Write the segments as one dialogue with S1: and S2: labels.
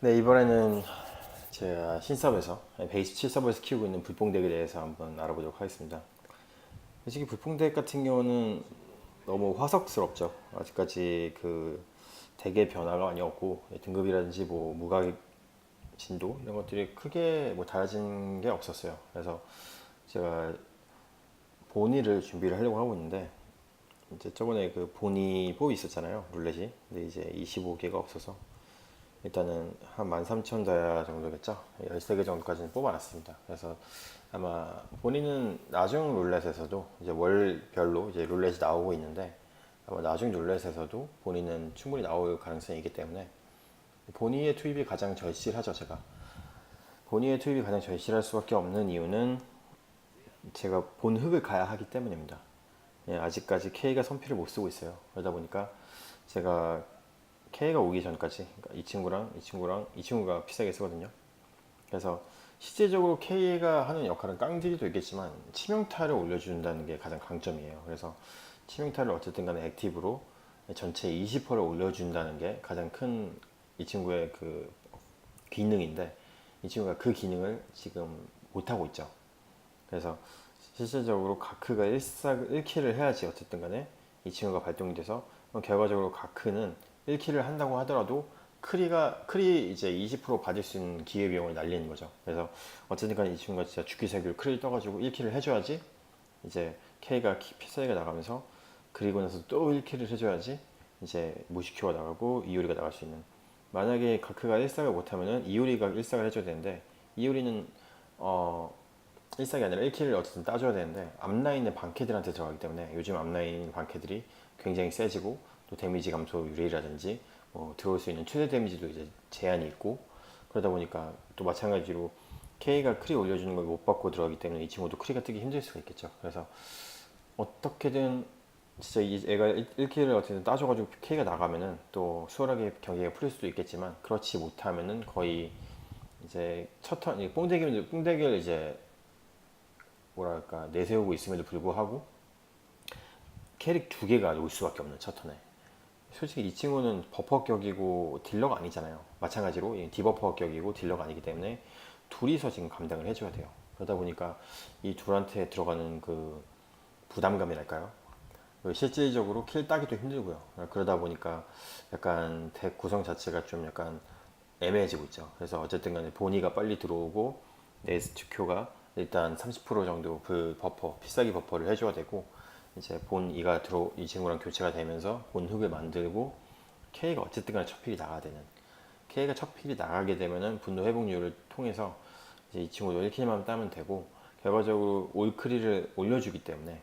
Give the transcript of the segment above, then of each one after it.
S1: 네, 이번에는 제가 신섭에서 베이스 7서버에서 키우고 있는 불뽕덱에 대해서 한번 알아보도록 하겠습니다. 솔직히 불뽕덱 같은 경우는 너무 화석스럽죠. 아직까지 그 덱의 변화가 많이 없고 등급이라든지 뭐 무과금 진도 이런 것들이 크게 뭐 달라진 게 없었어요. 그래서 제가 보니를 준비를 하려고 하고 있는데 이제 저번에 그 보니 뽑이 있었잖아요. 룰렛이. 근데 이제 25개가 없어서 일단은 한 13,000 다이아 정도겠죠. 13개 정도까지는 뽑아놨습니다. 그래서 아마 본인은 나중 룰렛에서도 이제 월별로 이제 룰렛이 나오고 있는데 아마 나중 룰렛에서도 본인은 충분히 나올 가능성이 있기 때문에 본인의 투입이 가장 절실하죠. 제가 본인의 투입이 가장 절실할 수밖에 없는 이유는 제가 본 흙을 가야 하기 때문입니다. 예, 아직까지 K가 선피를 못 쓰고 있어요. 그러다 보니까 제가 K가 오기 전까지 그러니까 이 친구가 비싸게 쓰거든요. 그래서 실제적으로 K가 하는 역할은 깡딜도 있겠지만 치명타를 올려준다는 게 가장 강점이에요. 그래서 치명타를 어쨌든 간에 액티브로 전체 20%를 올려준다는 게 가장 큰 이 친구의 그 기능인데 이 친구가 그 기능을 지금 못하고 있죠. 그래서 실질적으로 가크가 1킬을 해야지 어쨌든 간에 이 친구가 발동이 돼서 결과적으로 가크는 1킬을 한다고 하더라도 크리 이제 20% 받을 수 있는 기회비용을 날리는 거죠. 그래서 어쨌든 간에 이 친구가 진짜 죽기세기로 크리 떠가지고 1킬을 해줘야지 이제 K가 피사이가 나가면서 그리고 나서 또 1킬을 해줘야지 이제 무시큐가 나가고 이효리가 나갈 수 있는. 만약에 가크가 1삭을 못하면은 이효리가 1삭을 해줘야 되는데 이효리는 어 1삭이 아니라 1킬을 어쨌든 따줘야 되는데 앞라인의 방캐들한테 들어가기 때문에 요즘 앞라인 방캐들이 굉장히 세지고 또 데미지 감소 유레이라든지 뭐 들어올 수 있는 최대 데미지도 이제 제한이 있고 그러다 보니까 또 마찬가지로 K가 크리 올려주는 걸 못 받고 들어가기 때문에 이 친구도 크리가 뜨기 힘들 수가 있겠죠. 그래서 어떻게든 진짜 이 애가 1킬을 어떻게든 따줘가지고 K가 나가면은 또 수월하게 경기가 풀릴 수도 있겠지만 그렇지 못하면은 거의 이제 첫 턴, 뽕대기를 이제 뭐랄까 내세우고 있음에도 불구하고 캐릭 두 개가 올 수밖에 없는 첫 턴에. 솔직히 이 친구는 버퍼 격이고 딜러가 아니잖아요. 마찬가지로 디버퍼 격이고 딜러가 아니기 때문에 둘이서 지금 감당을 해줘야 돼요. 그러다 보니까 이 둘한테 들어가는 그 부담감이랄까요? 실질적으로 킬 따기도 힘들고요. 그러다 보니까 약간 덱 구성 자체가 좀 약간 애매해지고 있죠. 그래서 어쨌든 간에 보니가 빨리 들어오고 네스트큐가 일단 30% 정도 그 버퍼, 필살기 버퍼를 해줘야 되고 이제 본 이가 이 친구랑 교체가 되면서 본 흙을 만들고 K가 어쨌든 간에 첫 필이 나가야 되는 K가 첫 필이 나가게 되면은 분노 회복률을 통해서 이제 이 친구도 1킬만 따면 되고 결과적으로 올크리를 올려주기 때문에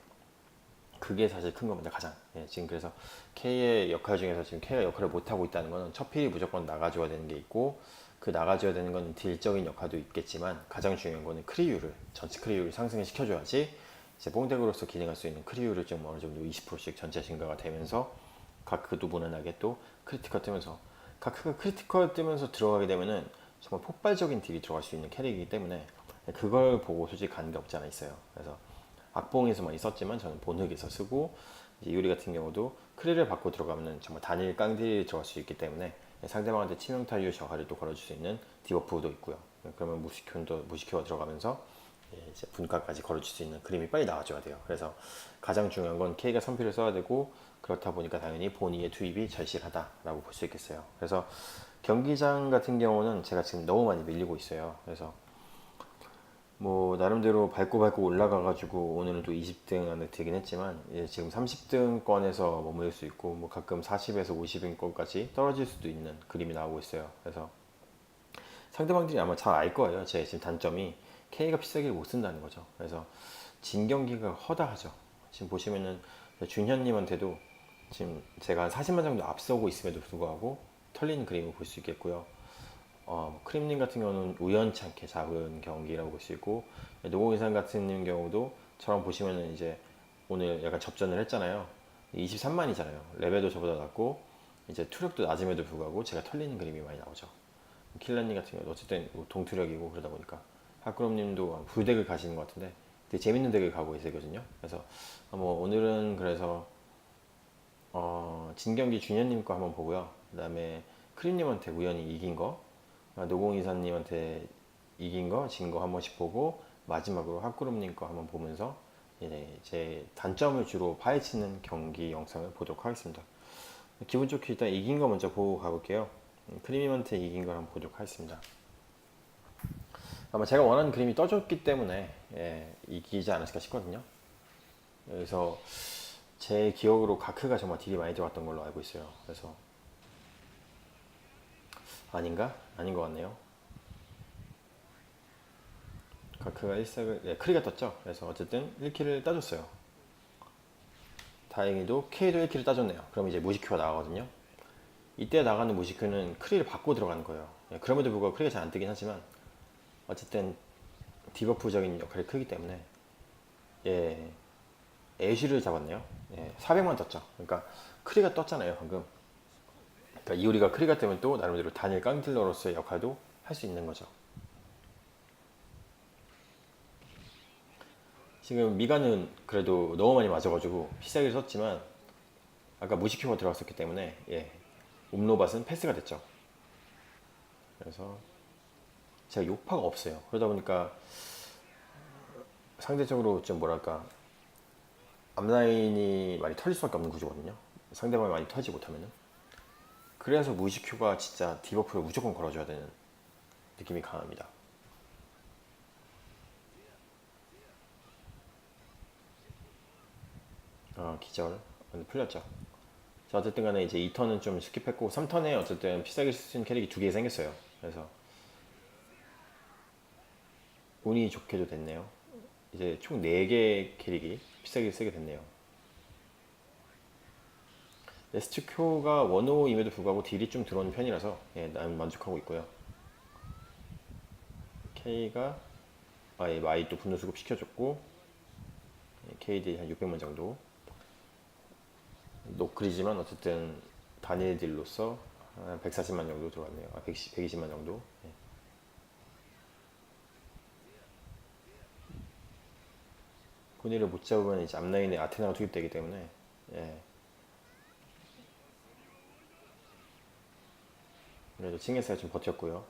S1: 그게 사실 큰 겁니다 가장. 예, 지금 그래서 K의 역할 중에서 지금 K가 역할을 못하고 있다는 거는 첫 필이 무조건 나가줘야 되는 게 있고 그 나가줘야 되는 건 딜적인 역할도 있겠지만 가장 중요한 거는 크리율을 전체 크리율을 상승을 시켜줘야지 이제 뽕덱으로서 기능할 수 있는 크리율을 좀 어느 정도 20%씩 전체 증가가 되면서 가크도 무난하게 또 크리티컬 뜨면서 가크가 크리티컬 뜨면서 들어가게 되면은 정말 폭발적인 딜이 들어갈 수 있는 캐릭이기 때문에 그걸 보고 솔직히 가는 게 없지 않아 있어요. 그래서 악봉에서 많이 썼지만 저는 본흑에서 쓰고 이제 이효리 같은 경우도 크리를 받고 들어가면 정말 단일 깡딜이 들어갈 수 있기 때문에 상대방한테 치명타율 저하를 또 걸어줄 수 있는 디버프도 있고요. 그러면 무시큐가 들어가면서 이제 분가까지 걸어줄 수 있는 그림이 빨리 나와줘야 돼요. 그래서 가장 중요한 건 K가 선피를 써야 되고 그렇다 보니까 당연히 본인의 투입이 절실하다라고 볼 수 있겠어요. 그래서 경기장 같은 경우는 제가 지금 너무 많이 밀리고 있어요. 그래서 뭐 나름대로 밟고 올라가가지고 오늘은 또 20등 안에 들긴 했지만 지금 30등권에서 머무를 수 있고 뭐 가끔 40에서 50등권까지 떨어질 수도 있는 그림이 나오고 있어요. 그래서 상대방들이 아마 잘 알 거예요. 제 지금 단점이 K가 필살기를 못 쓴다는 거죠. 그래서 진 경기가 허다하죠. 지금 보시면은 준현님한테도 지금 제가 한 40만 정도 앞서고 있음에도 불구하고 털리는 그림을 볼 수 있겠고요. 크림님 같은 경우는 우연찮게 잡은 경기라고 볼 수 있고 노공인상 같은 경우도 저랑 보시면은 이제 오늘 약간 접전을 했잖아요. 23만이잖아요. 레벨도 저보다 낮고 이제 투력도 낮음에도 불구하고 제가 털리는 그림이 많이 나오죠. 킬러님 같은 경우 어쨌든 뭐 동투력이고 그러다 보니까 하크롬님도 불덱을 가시는 것 같은데 되게 재밌는 덱을 가고 계시거든요. 그래서 뭐 오늘은 그래서 진 경기 준현님 거 한번 보고요. 그 다음에 크림님한테 우연히 이긴 거 노공이사님한테 이긴 거, 진 거 한 번씩 보고 마지막으로 학구름님 거 한번 보면서 이제 제 단점을 주로 파헤치는 경기 영상을 보도록 하겠습니다. 기분 좋게 일단 이긴 거 먼저 보고 가볼게요. 크리미한테 이긴 걸 한번 보도록 하겠습니다. 아마 제가 원하는 그림이 떠줬기 때문에 이기지 않았을까 싶거든요. 그래서 제 기억으로 가크가 정말 딜이 많이 들어갔던 걸로 알고 있어요. 그래서 아닌가? 아닌 것 같네요. 가크가 1삭을 크리가 떴죠. 그래서 어쨌든 1킬을 따줬어요. 다행히도 K도 1킬을 따줬네요. 그럼 이제 무시큐가 나가거든요. 이때 나가는 무시큐는 크리를 받고 들어가는 거예요. 그럼에도 불구하고 크리가 잘 안 뜨긴 하지만 어쨌든 디버프적인 역할이 크기 때문에 애쉬를 잡았네요. 400만 떴죠. 그러니까 크리가 떴잖아요 방금. 그러니까 이오리가 크리가 뜨면 또 나름대로 단일 깡딜러로서의 역할도 할 수 있는 거죠. 지금 미가는 그래도 너무 많이 맞아가지고 피싸기를 썼지만 아까 무시큐가 들어갔었기 때문에 옴로밭은 패스가 됐죠. 그래서 제가 욕파가 없어요. 그러다 보니까 상대적으로 좀 뭐랄까 앞라인이 많이 터질 수밖에 없는 구조거든요. 상대방이 많이 터지지 못하면은. 그래서 무시큐가 진짜 디버프를 무조건 걸어줘야 되는 느낌이 강합니다. 기절 풀렸죠. 자, 어쨌든 간에 이제 2턴은 좀 스킵했고 3턴에 어쨌든 피싸기 쓸 수 있는 캐릭이 2개 생겼어요. 그래서 운이 좋게도 됐네요. 이제 총 4개 캐릭이 피싸기 쓰게 됐네요. 레스트큐가 원호임에도 불구하고 딜이 좀 들어오는 편이라서 난 만족하고 있고요. K가 마이 또 분노 수급 시켜줬고 KD 한 600만 정도. 노크리지만 어쨌든 단일 딜로서 140만 정도 들어왔네요. 120만 정도. 본인을 못 잡으면 이제 앞라인에 아테나가 투입되기 때문에 그래도 칭에스가 좀 버텼고요.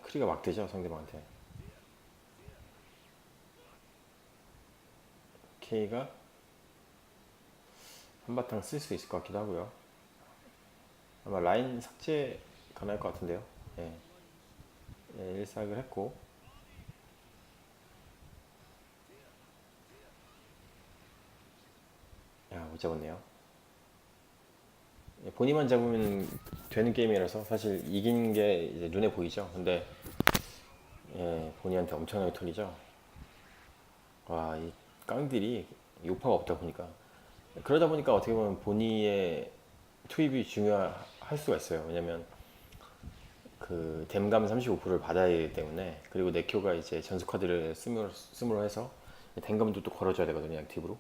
S1: 크리가 막 되죠 상대방한테. K가 한바탕 쓸 수 있을 것 같기도 하고요. 아마 라인 삭제 가능할 것 같은데요. 일삭을 했고 못 잡았네요. 본인만 잡으면 되는 게임이라서 사실 이긴 게 이제 눈에 보이죠. 근데 본인한테 엄청나게 털리죠. 와, 이 깡들이 요파가 없다 보니까 그러다 보니까 어떻게 보면 본인의 투입이 중요할 수가 있어요. 왜냐면 그 댐감 35%를 받아야 되기 때문에. 그리고 네큐가 이제 전수 카드를 씀으로 해서 댐감도 또 걸어줘야 되거든요 액티브로.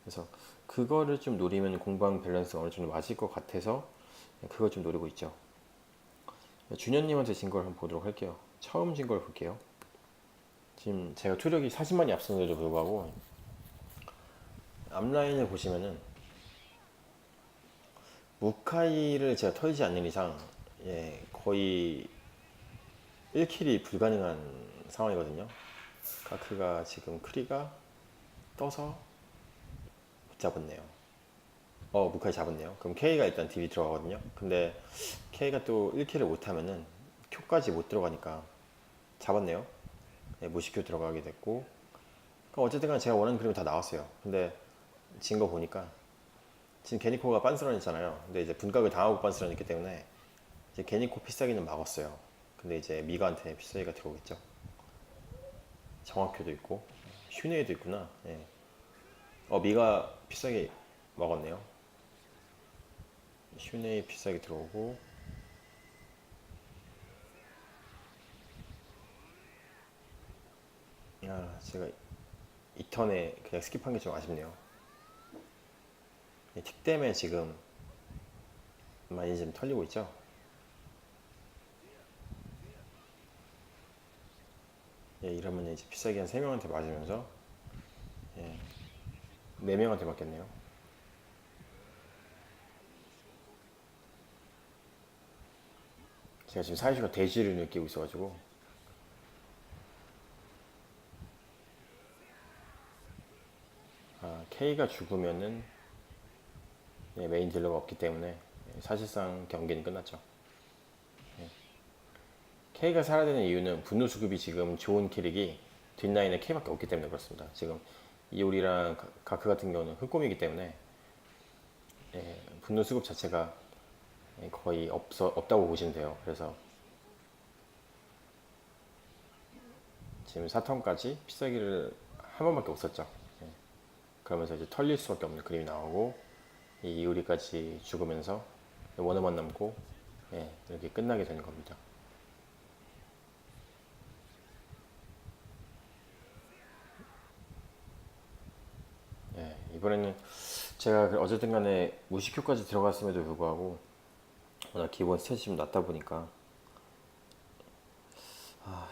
S1: 그래서 그거를 좀 노리면 공방 밸런스가 어느 정도 맞을 것 같아서 그걸 좀 노리고 있죠. 준현님한테 진 걸 한번 보도록 할게요. 처음 진 걸 볼게요. 지금 제가 투력이 40만이 앞섰는데도 불구하고 앞라인을 보시면은 무카이를 제가 털지 않는 이상 거의 1킬이 불가능한 상황이거든요. 가크가 지금 크리가 떠서 못 잡았네요. 무카이 잡았네요. 그럼 K가 일단 딜이 들어가거든요. 근데 K가 또 1킬을 못하면은 Q까지 못 들어가니까 잡았네요. 무시큐 들어가게 됐고. 그럼 어쨌든 간에 제가 원하는 그림이 다 나왔어요. 근데 진 거 보니까 지금 게니코가 빤스런이잖아요. 근데 이제 분각을 당하고 빤스런이기 때문에 이제 게니코 피싸기는 막았어요. 근데 이제 미가한테 피싸기가 들어오겠죠. 정확효도 있고 슈네이도 있구나. 미가 피싸기 먹었네요. 슈네이 피싸기 들어오고 제가 이 턴에 그냥 스킵한 게 좀 아쉽네요. 틱 때문에 지금 많이 좀 털리고 있죠. 이러면 이제 피싸기 한 3명한테 맞으면서 4명한테 맞겠네요. 제가 지금 사이슈가 대지를 느끼고 있어가지고 K가 죽으면은 메인 딜러가 없기 때문에 사실상 경기는 끝났죠. K가 살아야 되는 이유는 분노 수급이 지금 좋은 캐릭이 뒷라인에 K밖에 없기 때문에 그렇습니다. 지금 이올이랑 가크 같은 경우는 흑곰이기 때문에 분노 수급 자체가 거의 없다고 보시면 돼요. 그래서 지금 사턴까지 피싸기를 한 번밖에 없었죠. 그러면서 이제 털릴 수밖에 없는 그림이 나오고 이 이효리까지 죽으면서 원어만 남고 이렇게 끝나게 되는 겁니다. 이번에는 제가 어쨌든 간에 무식효까지 들어갔음에도 불구하고 워낙 기본 스탯이 좀 낮다 보니까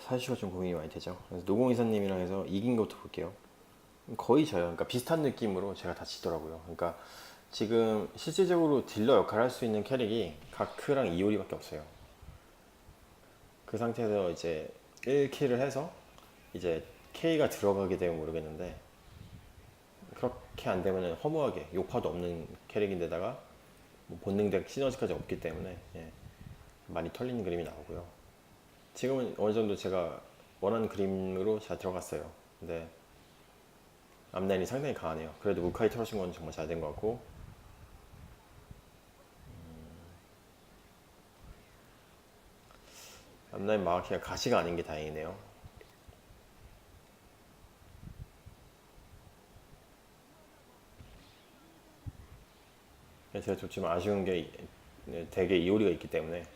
S1: 사실가 좀 고민이 많이 되죠. 그래서 노공이사님이랑 해서 이긴 것부터 볼게요. 거의 저요. 그러니까 비슷한 느낌으로 제가 다 지더라고요. 그러니까 지금 실질적으로 딜러 역할을 할 수 있는 캐릭이 가크랑 이오리밖에 없어요. 그 상태에서 이제 1킬을 해서 이제 K가 들어가게 되면 모르겠는데 그렇게 안 되면 허무하게 요파도 없는 캐릭인데다가 뭐 본능덱 시너지까지 없기 때문에 많이 털리는 그림이 나오고요. 지금은 어느 정도 제가 원하는 그림으로 잘 들어갔어요. 근데 앞라인이 상당히 강하네요. 그래도 무카이 털어준 건 정말 잘 된 것 같고 앞라인 마키가 가시가 아닌 게 다행이네요. 제가 좀 아쉬운 게 대개 이오리가 있기 때문에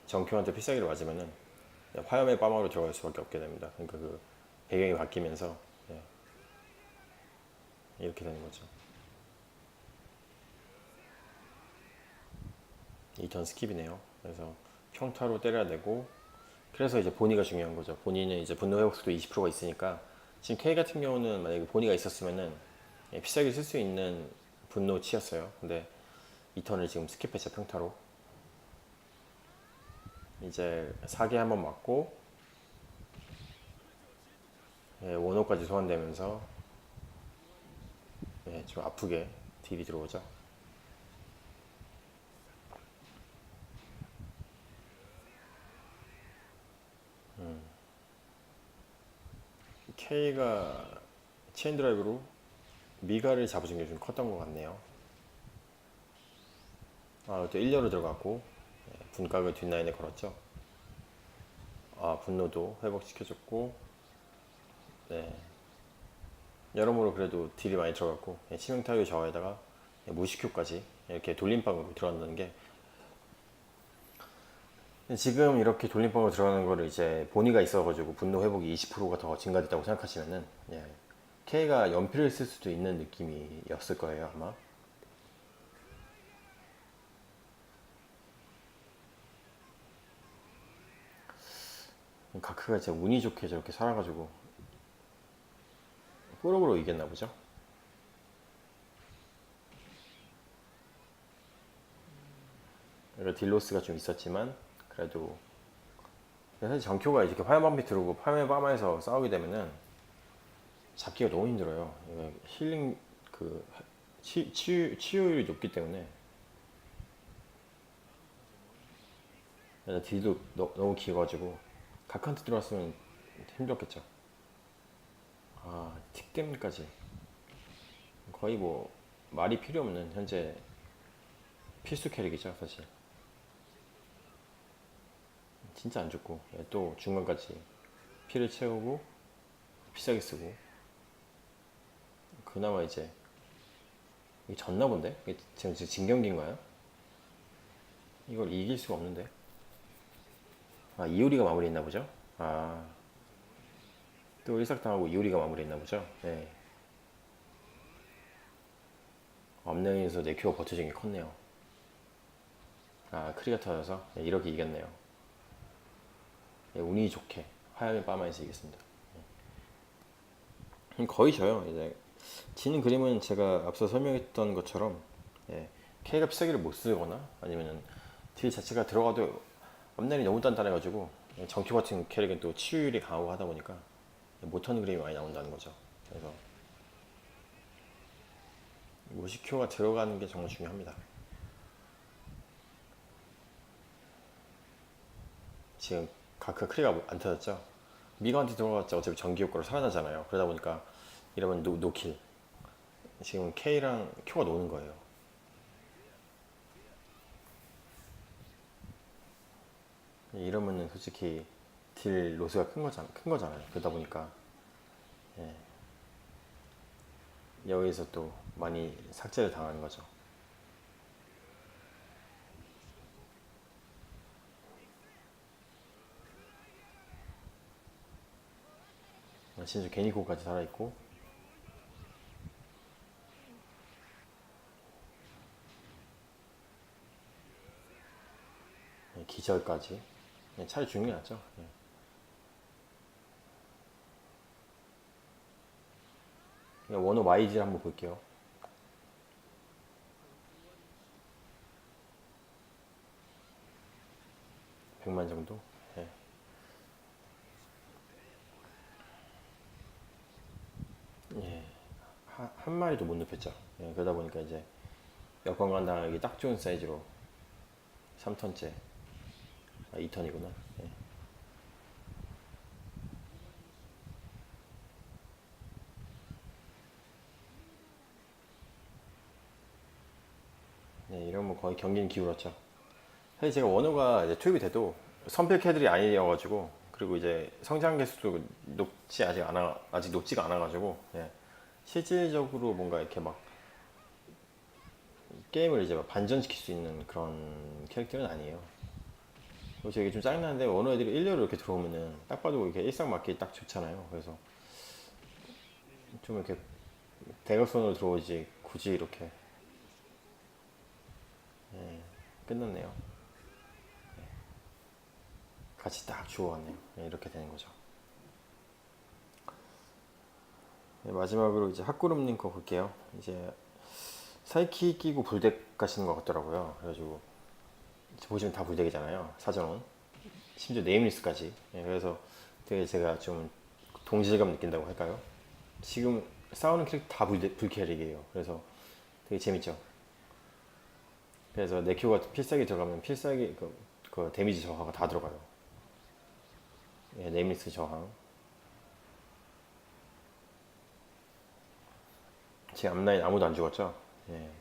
S1: 정큐한테 필살기를 맞으면은 화염의 빠마로 들어갈 수밖에 없게 됩니다. 그러니까 그 배경이 바뀌면서 이렇게 되는 거죠. 이 턴 스킵이네요. 그래서 평타로 때려야 되고 그래서 이제 보니가 중요한 거죠. 보니는 이제 분노 회복수도 20%가 있으니까 지금 K 같은 경우는 만약에 보니가 있었으면은 필살기 쓸 수 있는 분노 치였어요. 근데 이 턴을 지금 스킵했죠. 평타로 이제 사기 한번 맞고 원호까지 소환되면서 좀 아프게 딜이 들어오죠. K가 체인 드라이브로 미가를 잡아준 게 좀 컸던 것 같네요. 또 1려로 들어갔고 분각을 뒷라인에 걸었죠. 분노도 회복시켜줬고 여러모로 그래도 딜이 많이 들어갔고 치명타율 저하에다가 무식효까지 이렇게 돌림방으로 들어간다는 게 지금 이렇게 돌림방으로 들어가는 거를 이제 본의가 있어가지고 분노 회복이 20%가 더 증가됐다고 생각하시면은 K가 연필을 쓸 수도 있는 느낌이었을 거예요 아마. 가크가 진짜 운이 좋게 저렇게 살아가지고 뽀록으로 이겼나 보죠. 그러니까 딜로스가 좀 있었지만 그래도 사실 정큐가 이렇게 화염방패 들어오고 화염방패에서 싸우게 되면은 잡기가 너무 힘들어요. 힐링 그 치유율이 높기 때문에 딜도 너무 길어가지고 가크한테 들어왔으면 힘들었겠죠. 틱댐까지 거의 뭐 말이 필요 없는 현재 필수 캐릭이죠 사실. 진짜 안 죽고 또 중간까지 피를 채우고 비싸게 쓰고 그나마 이제 이게 졌나 본데? 이게 지금 진 경기인가요? 이걸 이길 수가 없는데. 이효리가 마무리했나 보죠? 또 일삭당하고 이효리가 마무리했나 보죠? 네. 앞라인에서 네큐가 버텨준 게 컸네요. 크리가 터져서 이렇게 이겼네요. 운이 좋게 화염의 빠마에서 이겼습니다. 거의 져요. 이제 지는 그림은 제가 앞서 설명했던 것처럼 K가 피싸기를 못 쓰거나 아니면 딜 자체가 들어가도 앞날이 너무 단단해가지고 정큐 같은 캐릭은 또 치유율이 강하고 하다 보니까 못하는 그림이 많이 나온다는 거죠. 그래서 무시큐가 들어가는 게 정말 중요합니다. 지금 가크 크리가 안 터졌죠. 미가한테 들어갔자 어차피 전기 효과로 살아나잖아요. 그러다 보니까 이러면 노킬. 지금 K랑 Q가 노는 거예요. 이러면은 솔직히 딜 로스가 큰 거잖아요. 그러다 보니까 예, 여기서 또 많이 삭제를 당하는 거죠. 진짜 게니코까지 살아있고 기절까지 차라리 죽는 게 낫죠. 원호 YG를 한번 볼게요. 100만 정도? 예. 예. 한 마리도 못 눕혔죠. 예, 그러다 보니까 이제 역관광 당하기 딱 좋은 사이즈로 3턴째. 2턴이구나. 예. 예, 이러면 거의 경기는 기울었죠. 사실 제가 원호가 이제 투입이 돼도 선필 캐들이 아니어가지고 그리고 이제 성장 개수도 아직 높지가 않아가지고 예. 실질적으로 뭔가 이렇게 막 게임을 이제 막 반전시킬 수 있는 그런 캐릭터는 아니에요. 그래서 이게 좀 짜증나는데 원호 애들이 1렬로 이렇게 들어오면은 딱 봐도 이렇게 일상 맞기 딱 좋잖아요. 그래서 좀 이렇게 대각선으로 들어오지 굳이 이렇게 예, 끝났네요. 같이 딱 주워왔네요. 예, 이렇게 되는 거죠. 예, 마지막으로 이제 핫구름님 거 볼게요. 이제 사이키 끼고 불덱 가시는 것 같더라고요. 그래가지고 보시면 다 불덱이잖아요. 사전원. 심지어 네임리스까지. 예, 그래서 되게 제가 좀 동질감 느낀다고 할까요? 지금 싸우는 캐릭터 다 불캐릭이에요. 그래서 되게 재밌죠. 그래서 네큐가 필살기 들어가면 필살기 그 데미지 저하가 다 들어가요. 예, 네임리스 저항. 제 앞라인 아무도 안 죽었죠? 예.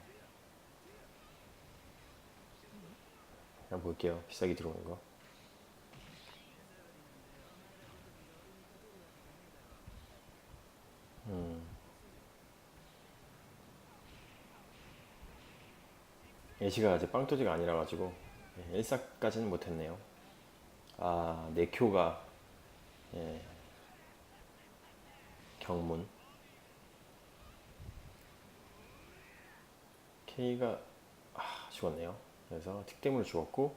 S1: 한번 볼게요. 필살기 들어오는 거. 예시가 아직 빵터지가 아니라 가지고 1사까지는 못했네요. 아, 네큐가 예, 경문. K가 죽었네요. 그래서 특템으로 죽었고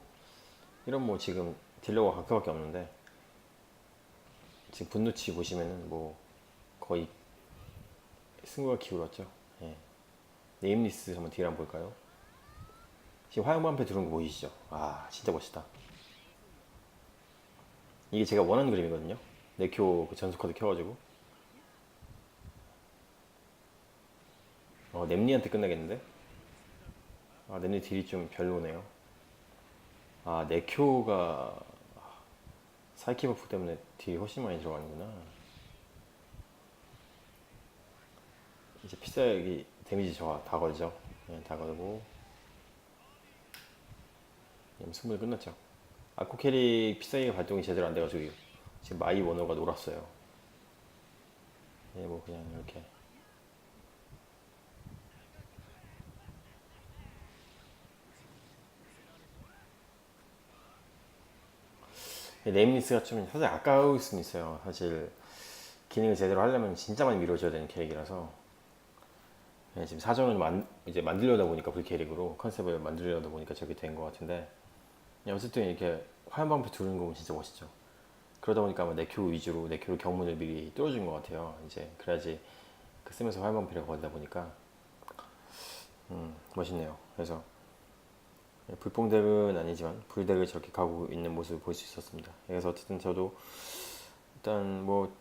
S1: 이런 뭐 지금 딜러가 각도밖에 없는데 지금 분노치 보시면은 뭐 거의 승부가 기울었죠. 예. 네임리스 한번 딜 한번 볼까요? 지금 화염방패 들어온 거 보이시죠? 아 진짜 멋있다. 이게 제가 원하는 그림이거든요. 네큐 그 전속 카드 켜가지고 nem리한테 끝나겠는데? 아 nem리 딜이 좀 별로네요. 아 네큐가 사이키 버프 때문에 딜이 훨씬 많이 들어가는구나. 이제 필살기 데미지 저하 다 걸죠. 네, 다 걸고 승부는 끝났죠. 아쿠 캐릭 필살기 발동이 제대로 안 돼가지고 지금 마이 원호가 놀았어요. 예, 뭐 그냥 이렇게 네임리스가 좀 사실 아까울 수는 있어요. 사실 기능을 제대로 하려면 진짜 많이 밀어줘야 되는 캐릭이라서 예, 지금 사전을 이제 만들려다 보니까 불캐릭으로 컨셉을 만들려다 보니까 저렇게 된 것 같은데 어쨌든 이렇게 화염방패 두르는 거 보면 진짜 멋있죠. 그러다 보니까 아마 네큐 위주로 네큐로 경문을 미리 뚫어준 것 같아요. 이제 그래야지 그 쓰면서 화염방패를 걸다 보니까 멋있네요. 그래서 불뽕덱은 아니지만 불덱을 저렇게 가고 있는 모습을 볼 수 있었습니다. 그래서 어쨌든 저도 일단 뭐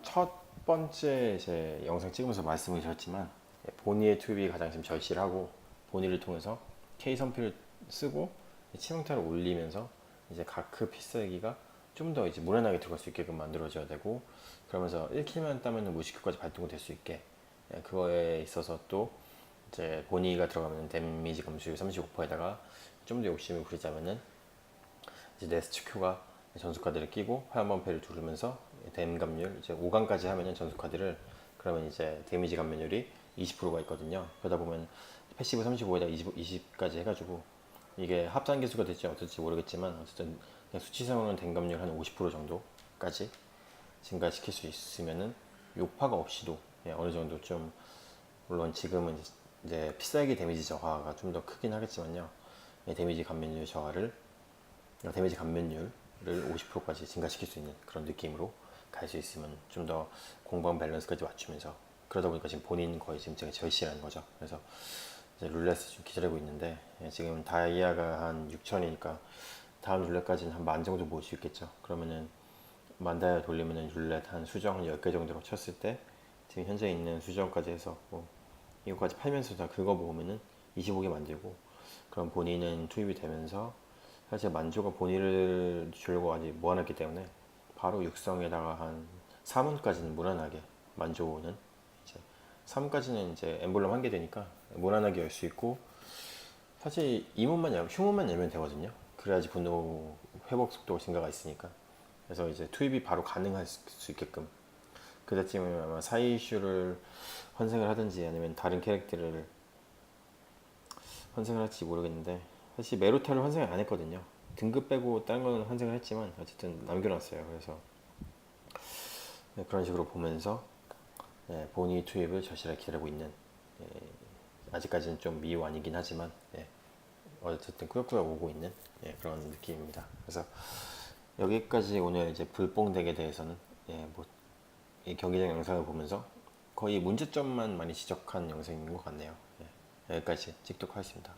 S1: 첫 번째 제 영상 찍으면서 말씀을 드렸지만 보니의 투입이 가장 지금 절실하고 보니를 통해서 K 선필을 쓰고 치명타를 올리면서 이제 가크 필살기가 좀 더 이제 무난하게 들어갈 수 있게끔 만들어져야 되고, 그러면서 1킬만 따면 무시큐까지 발동이 될 수 있게, 그거에 있어서 또 이제 보니가 들어가면 데미지 감소율 35%에다가 좀 더 욕심을 부리자면은 이제 네스트 큐가 전수 카드를 끼고 화염방패를 두르면서 데미 감률 이제 5강까지 하면은 전수 카드를, 그러면 이제 데미지 감면율이 20%가 있거든요. 그러다 보면 패시브 35에다 20까지 해가지고 이게 합산 개수가 될지 어떨지 모르겠지만 어쨌든 그냥 수치상으로는 댐 감률 한 50% 정도까지 증가시킬 수 있으면은 요파가 없이도 어느 정도 좀, 물론 지금은 이제 필살기 데미지 저하가 좀 더 크긴 하겠지만요. 데미지 감면율 저하를, 데미지 감면율을 50%까지 증가시킬 수 있는 그런 느낌으로 갈 수 있으면 좀 더 공방 밸런스까지 맞추면서, 그러다 보니까 지금 본인 거의 지금 제가 절실한 거죠. 그래서 이제 룰렛을 좀 기다리고 있는데, 지금 다이아가 한 6천이니까 다음 룰렛까지는 한 만 정도 모을 수 있겠죠. 그러면은 만 다이아 돌리면은 룰렛 한 수정 한 10개 정도로 쳤을 때 지금 현재 있는 수정까지 해서 뭐 이거까지 팔면서 다 긁어 모으면은 25개 만들고, 그럼 본인은 투입이 되면서 사실 만조가 본인을 주려고 아직 모아놨기 때문에 바로 육성에다가 한 3문까지는 무난하게, 만조는 이제 3까지는 이제 엠블럼 한 개 되니까 무난하게 열 수 있고, 사실 이문만 열면, 휴문만 열면 되거든요. 그래야지 분노 회복 속도가 증가가 있으니까. 그래서 이제 투입이 바로 가능할 수 있게끔, 그때쯤이면 아마 사이슈를 환생을 하든지 아니면 다른 캐릭터를 환생을 할지 모르겠는데, 사실 메루타를 환생을 안 했거든요. 등급 빼고 다른 거는 환생을 했지만 어쨌든 남겨놨어요. 그래서 그런 식으로 보면서 보니 투입을 절실하게 기다리고 있는, 아직까지는 좀 미완이긴 하지만 어쨌든 꾸역꾸역 오고 있는 그런 느낌입니다. 그래서 여기까지 오늘 이제 불뽕덱에 대해서는 뭐이 경기장 영상을 보면서 거의 문제점만 많이 지적한 영상인 것 같네요. 여기까지 찍도록 하겠습니다.